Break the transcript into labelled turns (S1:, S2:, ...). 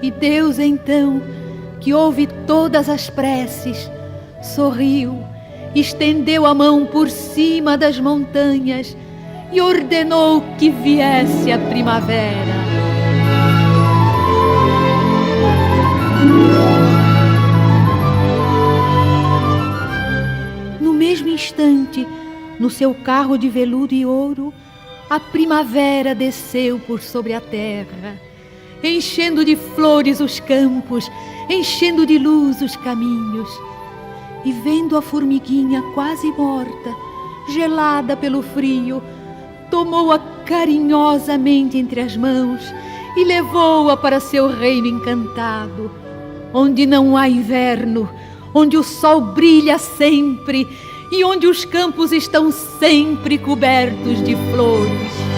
S1: E Deus então, que ouve todas as preces, sorriu, estendeu a mão por cima das montanhas e ordenou que viesse a primavera. No mesmo instante, no seu carro de veludo e ouro, a primavera desceu por sobre a terra, enchendo de flores os campos, enchendo de luz os caminhos. E vendo a formiguinha quase morta, gelada pelo frio, tomou-a carinhosamente entre as mãos e levou-a para seu reino encantado, onde não há inverno, onde o sol brilha sempre e onde os campos estão sempre cobertos de flores.